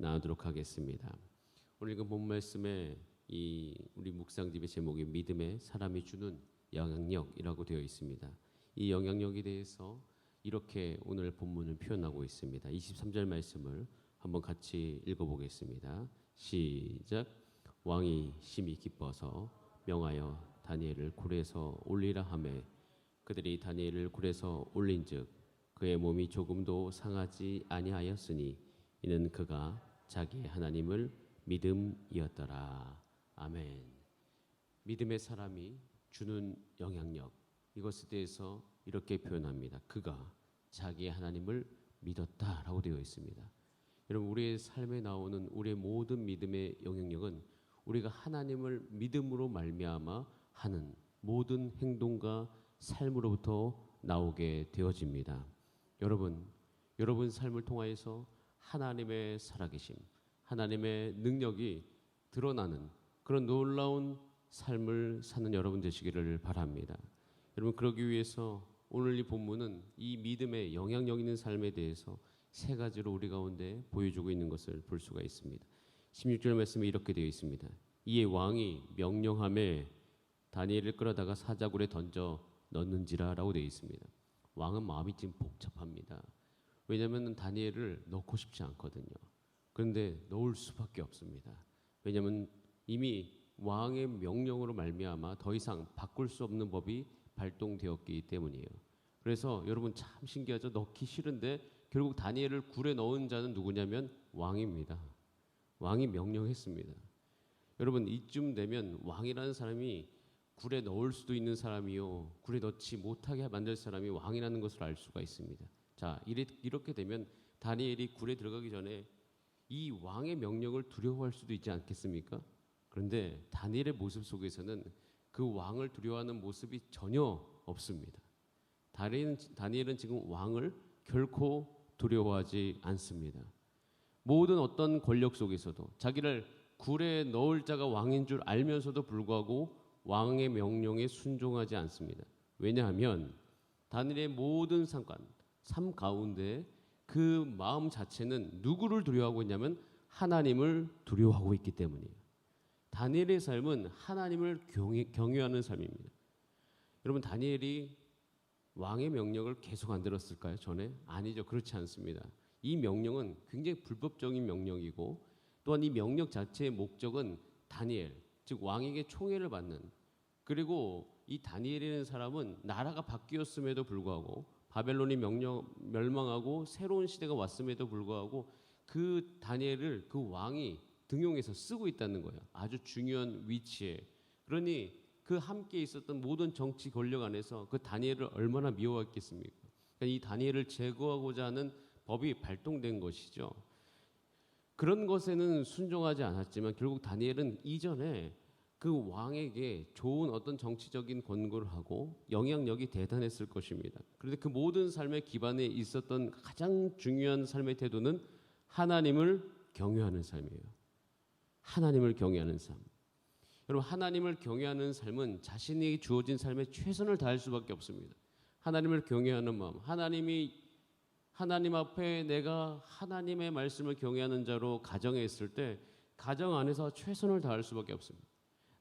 나누도록 하겠습니다. 오늘 읽은 본 말씀에 우리 묵상집의 제목이 믿음의 사람이 주는 영향력이라고 되어 있습니다. 이 영향력에 대해서 이렇게 오늘 본문을 표현하고 있습니다. 23절 말씀을 한번 같이 읽어보겠습니다. 시작. 왕이 심히 기뻐서 명하여 다니엘을 굴에서 올리라 하매 그들이 다니엘을 굴에서 올린즉 그의 몸이 조금도 상하지 아니하였으니 이는 그가 자기의 하나님을 믿음이었더라. 아멘. 믿음의 사람이 주는 영향력, 이것에 대해서 이렇게 표현합니다. 그가 자기의 하나님을 믿었다라고 되어 있습니다. 여러분, 우리의 삶에 나오는 우리의 모든 믿음의 영향력은 우리가 하나님을 믿음으로 말미암아 하는 모든 행동과 삶으로부터 나오게 되어집니다. 여러분 삶을 통하여서 하나님의 살아계심, 하나님의 능력이 드러나는 그런 놀라운 삶을 사는 여러분 되시기를 바랍니다. 여러분, 그러기 위해서 오늘 이 본문은 이 믿음의 영향력 있는 삶에 대해서 세 가지로 우리 가운데 보여주고 있는 것을 볼 수가 있습니다. 16절 말씀에 이렇게 되어 있습니다. 이에 왕이 명령함에 다니엘을 끌어다가 사자굴에 던져 넣는지라 라고 되어 있습니다. 왕은 마음이 지금 복잡합니다. 왜냐하면 다니엘을 넣고 싶지 않거든요. 그런데 넣을 수밖에 없습니다. 왜냐하면 이미 왕의 명령으로 말미암아 더 이상 바꿀 수 없는 법이 발동되었기 때문이에요. 그래서 여러분 참 신기하죠. 넣기 싫은데 결국 다니엘을 굴에 넣은 자는 누구냐면 왕입니다. 왕이 명령했습니다. 여러분, 이쯤 되면 왕이라는 사람이 굴에 넣을 수도 있는 사람이요, 굴에 넣지 못하게 만들 사람이 왕이라는 것을 알 수가 있습니다. 자, 이렇게 되면 다니엘이 굴에 들어가기 전에 이 왕의 명령을 두려워할 수도 있지 않겠습니까? 그런데 다니엘의 모습 속에서는 그 왕을 두려워하는 모습이 전혀 없습니다. 다니엘은 지금 왕을 결코 두려워하지 않습니다. 모든 어떤 권력 속에서도 자기를 굴에 넣을 자가 왕인 줄 알면서도 불구하고 왕의 명령에 순종하지 않습니다. 왜냐하면 다니엘의 모든 삶 가운데 그 마음 자체는 누구를 두려워하고 있냐면 하나님을 두려워하고 있기 때문이에요. 다니엘의 삶은 하나님을 경외하는 삶입니다. 여러분, 다니엘이 왕의 명령을 계속 안 들었을까요? 전에? 아니죠. 그렇지 않습니다. 이 명령은 굉장히 불법적인 명령이고 또한 이 명령 자체의 목적은 다니엘, 즉 왕에게 총애를 받는, 그리고 이 다니엘이라는 사람은 나라가 바뀌었음에도 불구하고 바벨론이 멸망하고 새로운 시대가 왔음에도 불구하고 그 다니엘을 그 왕이 등용해서 쓰고 있다는 거예요. 아주 중요한 위치에. 그러니 그 함께 있었던 모든 정치 권력 안에서 그 다니엘을 얼마나 미워했겠습니까? 그러니까 이 다니엘을 제거하고자 하는 법이 발동된 것이죠. 그런 것에는 순종하지 않았지만 결국 다니엘은 이전에 그 왕에게 좋은 어떤 정치적인 권고를 하고 영향력이 대단했을 것입니다. 그런데 그 모든 삶의 기반에 있었던 가장 중요한 삶의 태도는 하나님을 경외하는 삶이에요. 하나님을 경외하는 삶. 여러분, 하나님을 경외하는 삶은 자신이 주어진 삶에 최선을 다할 수밖에 없습니다. 하나님을 경외하는 마음, 하나님 앞에 내가 하나님의 말씀을 경외하는 자로 가정에 있을 때 가정 안에서 최선을 다할 수밖에 없습니다.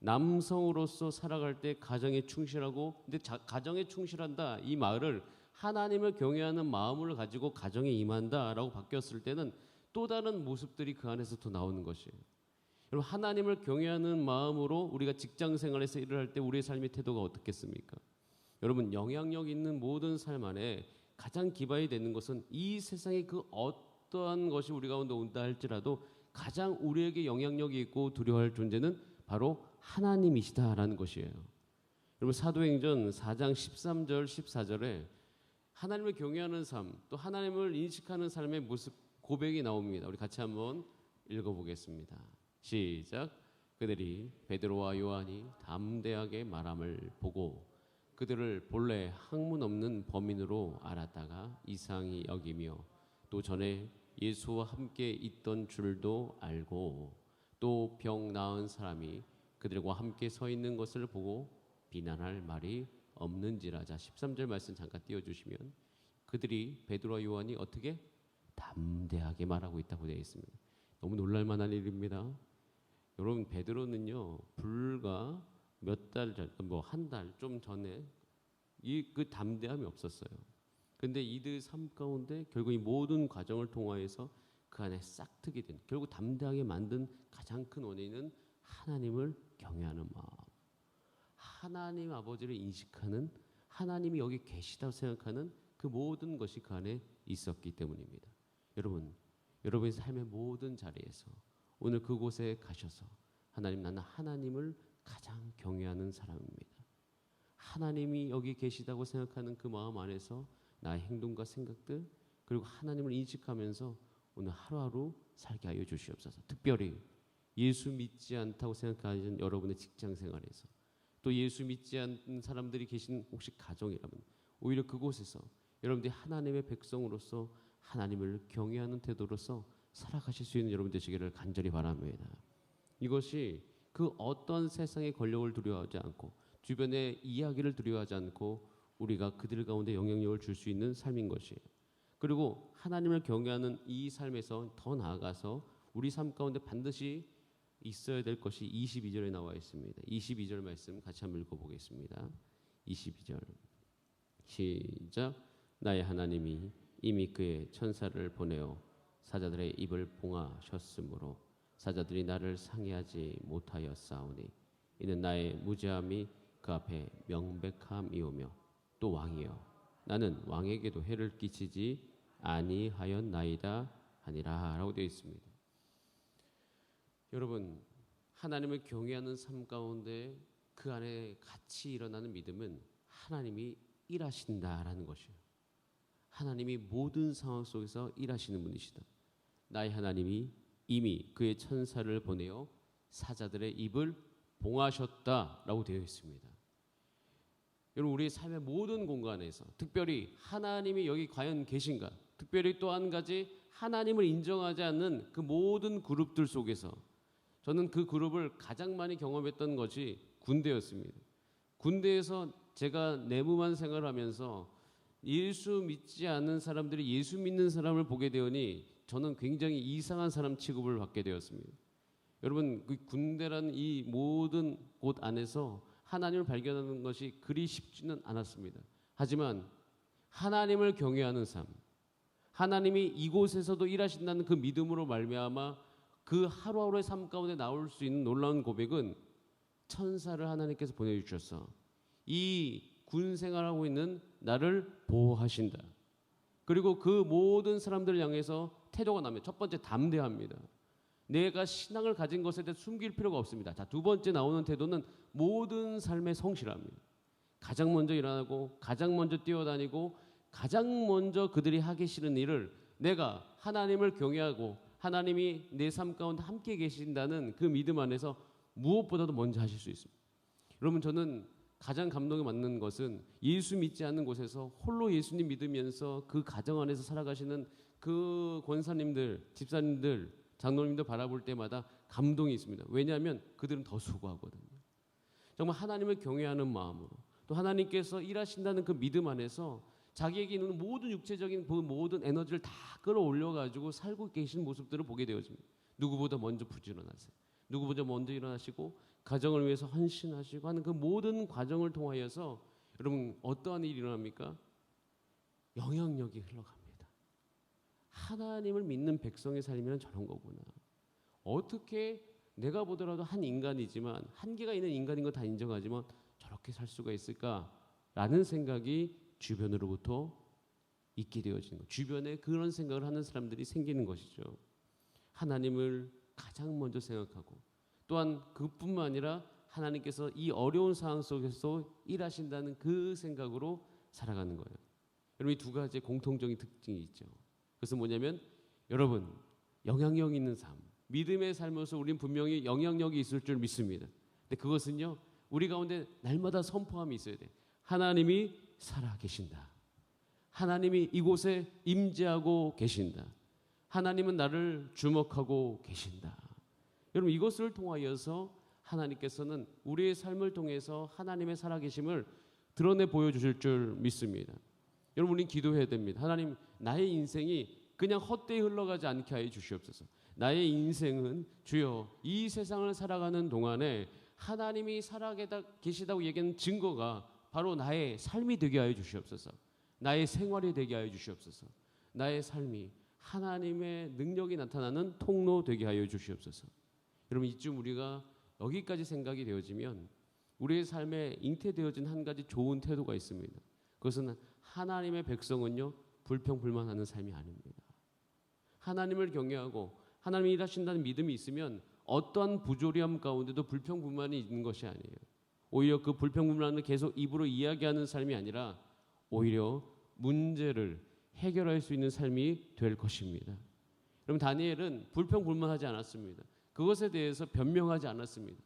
남성으로서 살아갈 때 가정에 충실하고, 근데 가정에 충실한다 이 말을 하나님을 경외하는 마음을 가지고 가정에 임한다라고 바뀌었을 때는 또 다른 모습들이 그 안에서 더 나오는 것이에요. 여러분, 하나님을 경외하는 마음으로 우리가 직장 생활에서 일을 할 때 우리의 삶의 태도가 어떻겠습니까? 여러분, 영향력 있는 모든 삶 안에 가장 기반이 되는 것은 이 세상의 그 어떠한 것이 우리 가운데 온다 할지라도 가장 우리에게 영향력이 있고 두려워할 존재는 바로 하나님이시다라는 것이에요. 여러분, 사도행전 4장 13절 14절에 하나님을 경외하는 삶, 또 하나님을 인식하는 삶의 모습 고백이 나옵니다. 우리 같이 한번 읽어보겠습니다. 시작. 그들이 베드로와 요한이 담대하게 말함을 보고 그들을 본래 학문 없는 범인으로 알았다가 이상히 여기며 또 전에 예수와 함께 있던 줄도 알고 또 병 나은 사람이 그들과 함께 서 있는 것을 보고 비난할 말이 없는지라. 자, 13절 말씀 잠깐 띄워주시면 그들이 베드로와 요한이 어떻게 담대하게 말하고 있다고 되어 있습니다. 너무 놀랄만한 일입니다. 여러분, 베드로는요 불과 몇 달 전, 뭐 한 달 좀 전에 그 담대함이 없었어요. 근데 이들 삶 가운데 결국 이 모든 과정을 통하여서 그 안에 싹트게 된, 결국 담대하게 만든 가장 큰 원인은 하나님을 경외하는 마음, 하나님 아버지를 인식하는, 하나님이 여기 계시다고 생각하는 그 모든 것이 그 안에 있었기 때문입니다. 여러분, 여러분의 삶의 모든 자리에서 오늘 그곳에 가셔서 하나님, 나는 하나님을 가장 경외하는 사람입니다. 하나님이 여기 계시다고 생각하는 그 마음 안에서 나의 행동과 생각들, 그리고 하나님을 인식하면서 오늘 하루하루 살게 하여 주시옵소서. 특별히 예수 믿지 않다고 생각하는 여러분의 직장 생활에서, 또 예수 믿지 않는 사람들이 계신 혹시 가정이라면 오히려 그곳에서 여러분들이 하나님의 백성으로서 하나님을 경외하는 태도로서 살아가실 수 있는 여러분 되시기를 간절히 바랍니다. 이것이 그 어떤 세상의 권력을 두려워하지 않고 주변의 이야기를 두려워하지 않고 우리가 그들 가운데 영향력을 줄 수 있는 삶인 것이에요. 그리고 하나님을 경외하는 이 삶에서 더 나아가서 우리 삶 가운데 반드시 있어야 될 것이 22절에 나와 있습니다. 22절 말씀 같이 한번 읽어보겠습니다. 22절 시작. 나의 하나님이 이미 그의 천사를 보내어 사자들의 입을 봉하셨으므로 사자들이 나를 상해하지 못하였사오니 이는 나의 무죄함이 그 앞에 명백함이오며 또 왕이여 나는 왕에게도 해를 끼치지 아니하였나이다 하니라 라고 되어 있습니다. 여러분, 하나님을 경외하는 삶 가운데 그 안에 같이 일어나는 믿음은 하나님이 일하신다라는 것이에요. 하나님이 모든 상황 속에서 일하시는 분이시다. 나의 하나님이 이미 그의 천사를 보내어 사자들의 입을 봉하셨다라고 되어 있습니다. 여러분, 우리의 삶의 모든 공간에서 특별히 하나님이 여기 과연 계신가, 특별히 또 한 가지 하나님을 인정하지 않는 그 모든 그룹들 속에서 저는 그 그룹을 가장 많이 경험했던 것이 군대였습니다. 군대에서 제가 내무만 생활하면서 예수 믿지 않는 사람들이 예수 믿는 사람을 보게 되오니 저는 굉장히 이상한 사람 취급을 받게 되었습니다. 여러분, 그 군대라는 이 모든 곳 안에서 하나님을 발견하는 것이 그리 쉽지는 않았습니다. 하지만 하나님을 경외하는 삶, 하나님이 이곳에서도 일하신다는 그 믿음으로 말미암아 그 하루하루의 삶 가운데 나올 수 있는 놀라운 고백은 천사를 하나님께서 보내주셔서 이 군 생활하고 있는 나를 보호하신다. 그리고 그 모든 사람들을 향해서 태도가 나면 첫 번째 담대합니다. 내가 신앙을 가진 것에 대해 숨길 필요가 없습니다. 자, 두 번째 나오는 태도는 모든 삶의 성실합니다. 가장 먼저 일어나고 가장 먼저 뛰어다니고 가장 먼저 그들이 하기 싫은 일을 내가 하나님을 경외하고 하나님이 내 삶 가운데 함께 계신다는 그 믿음 안에서 무엇보다도 먼저 하실 수 있습니다. 여러분, 저는 가장 감동이 받는 것은 예수 믿지 않는 곳에서 홀로 예수님 믿으면서 그 가정 안에서 살아가시는 그 권사님들, 집사님들, 장로님들 바라볼 때마다 감동이 있습니다. 왜냐하면 그들은 더 수고하거든요. 정말 하나님을 경외하는 마음으로 또 하나님께서 일하신다는 그 믿음 안에서 자기에게 있는 모든 육체적인 그 모든 에너지를 다 끌어올려가지고 살고 계신 모습들을 보게 되어집니다. 누구보다 먼저 부지런하세요. 누구보다 먼저 일어나시고 가정을 위해서 헌신하시고 하는 그 모든 과정을 통하여서 여러분 어떠한 일이 일어납니까? 영향력이 흘러갑니다. 하나님을 믿는 백성의 삶이란 저런 거구나. 어떻게 내가 보더라도 한 인간이지만 한계가 있는 인간인 거 다 인정하지만 저렇게 살 수가 있을까라는 생각이 주변으로부터 있게 되어지는 것. 주변에 그런 생각을 하는 사람들이 생기는 것이죠. 하나님을 가장 먼저 생각하고 또한 그뿐만 아니라 하나님께서 이 어려운 상황 속에서 일하신다는 그 생각으로 살아가는 거예요. 여러분, 이 두 가지의 공통적인 특징이 있죠. 그것은 뭐냐면 여러분, 영향력 있는 삶, 믿음의 삶에서 우리는 분명히 영향력이 있을 줄 믿습니다. 근데 그것은요, 우리 가운데 날마다 선포함이 있어야 돼요. 하나님이 살아계신다. 하나님이 이곳에 임재하고 계신다. 하나님은 나를 주목하고 계신다. 여러분, 이것을 통하여서 하나님께서는 우리의 삶을 통해서 하나님의 살아계심을 드러내 보여주실 줄 믿습니다. 여러분, 우리는 기도해야 됩니다. 하나님, 나의 인생이 그냥 헛되이 흘러가지 않게 하여 주시옵소서. 나의 인생은 주여 이 세상을 살아가는 동안에 하나님이 살아계시다고 얘기하는 증거가 바로 나의 삶이 되게 하여 주시옵소서. 나의 생활이 되게 하여 주시옵소서. 나의 삶이 하나님의 능력이 나타나는 통로 되게 하여 주시옵소서. 여러분, 이쯤 우리가 여기까지 생각이 되어지면 우리의 삶에 잉태되어진 한 가지 좋은 태도가 있습니다. 그것은 하나님의 백성은요, 불평불만하는 삶이 아닙니다. 하나님을 경외하고 하나님이 일하신다는 믿음이 있으면 어떠한 부조리함 가운데도 불평불만이 있는 것이 아니에요. 오히려 그 불평불만을 계속 입으로 이야기하는 삶이 아니라 오히려 문제를 해결할 수 있는 삶이 될 것입니다. 여러분, 다니엘은 불평불만하지 않았습니다. 그것에 대해서 변명하지 않았습니다.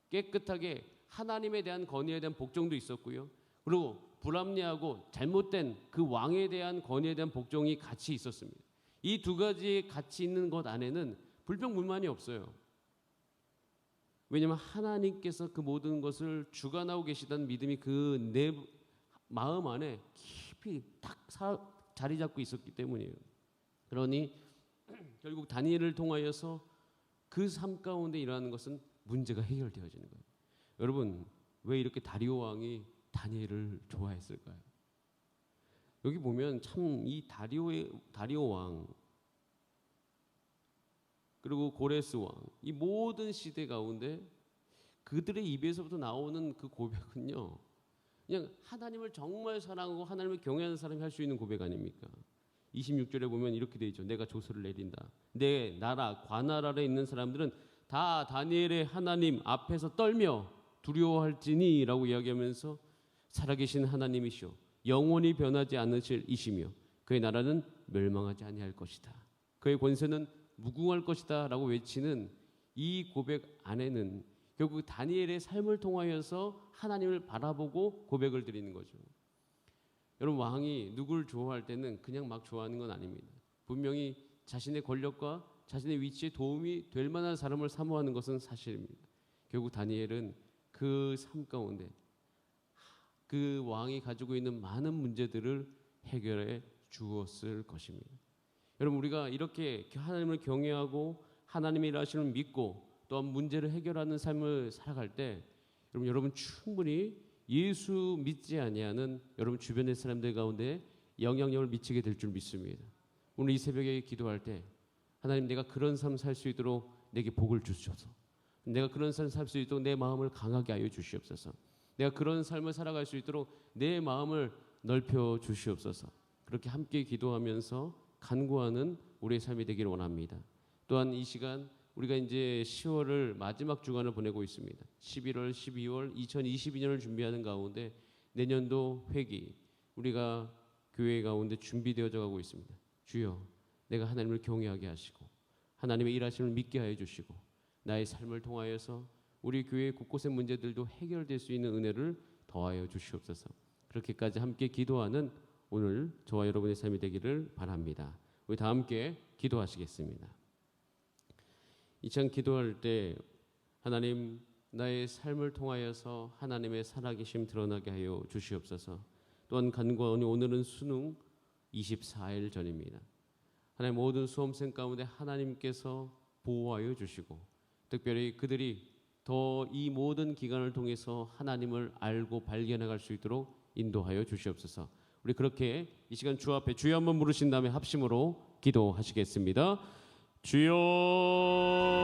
깨끗하게 하나님에 대한 건의에 대한 복종도 있었고요. 그리고 불합리하고 잘못된 그 왕에 대한 건의에 대한 복종이 같이 있었습니다. 이 두 가지 같이 있는 것 안에는 불평불만이 없어요. 왜냐하면 하나님께서 그 모든 것을 주관하고 계시다는 믿음이 그 내 마음 안에 깊이 딱 자리 잡고 있었기 때문이에요. 그러니 결국 다니엘을 통하여서 그 삶 가운데 일어나는 것은 문제가 해결되어지는 거예요. 여러분, 왜 이렇게 다리오 왕이 다니엘을 좋아했을까요? 여기 보면 참 이 다리오 왕 그리고 고레스 왕, 이 모든 시대 가운데 그들의 입에서부터 나오는 그 고백은요, 그냥 하나님을 정말 사랑하고 하나님을 경외하는 사람이 할 수 있는 고백 아닙니까? 26절에 보면 이렇게 되어 있죠. 내가 조서를 내린다. 내 나라 관할 아래 있는 사람들은 다 다니엘의 하나님 앞에서 떨며 두려워할지니 라고 이야기하면서 살아계신 하나님이시오, 영원히 변하지 않으실 이시며 그의 나라는 멸망하지 아니할 것이다, 그의 권세는 무궁할 것이다 라고 외치는 이 고백 안에는 결국 다니엘의 삶을 통하여서 하나님을 바라보고 고백을 드리는 거죠. 여러분, 왕이 누굴 좋아할 때는 그냥 막 좋아하는 건 아닙니다. 분명히 자신의 권력과 자신의 위치에 도움이 될 만한 사람을 사모하는 것은 사실입니다. 결국 다니엘은 그 삶 가운데 그 왕이 가지고 있는 많은 문제들을 해결해 주었을 것입니다. 여러분, 우리가 이렇게 하나님을 경외하고 하나님의 일하심을 믿고 또한 문제를 해결하는 삶을 살아갈 때 여러분 충분히 예수 믿지 아니하는 여러분 주변의 사람들 가운데 영향력을 미치게 될 줄 믿습니다. 오늘 이 새벽에 기도할 때 하나님, 내가 그런 삶 살 수 있도록 내게 복을 주시옵소서. 내가 그런 삶 살 수 있도록 내 마음을 강하게 하여 주시옵소서. 내가 그런 삶을 살아갈 수 있도록 내 마음을 넓혀 주시옵소서. 그렇게 함께 기도하면서 간구하는 우리의 삶이 되기를 원합니다. 또한 이 시간 우리가 이제 10월을 마지막 주간을 보내고 있습니다. 11월, 12월 2022년을 준비하는 가운데 내년도 회기 우리가 교회 가운데 준비되어져 가고 있습니다. 주여, 내가 하나님을 경외하게 하시고 하나님의 일하심을 믿게 하여 주시고 나의 삶을 통하여서 우리 교회 곳곳의 문제들도 해결될 수 있는 은혜를 더하여 주시옵소서. 그렇게까지 함께 기도하는 오늘 저와 여러분의 삶이 되기를 바랍니다. 우리 다 함께 기도하시겠습니다. 이 시간 기도할 때 하나님, 나의 삶을 통하여서 하나님의 살아계심 드러나게 하여 주시옵소서. 또한 간구하오니 오늘은 수능 24일 전입니다. 하나님, 모든 수험생 가운데 하나님께서 보호하여 주시고 특별히 그들이 더 이 모든 기간을 통해서 하나님을 알고 발견해 갈 수 있도록 인도하여 주시옵소서. 우리 그렇게 이 시간 주 앞에 주여 한번 부르신 다음에 합심으로 기도하시겠습니다. 주여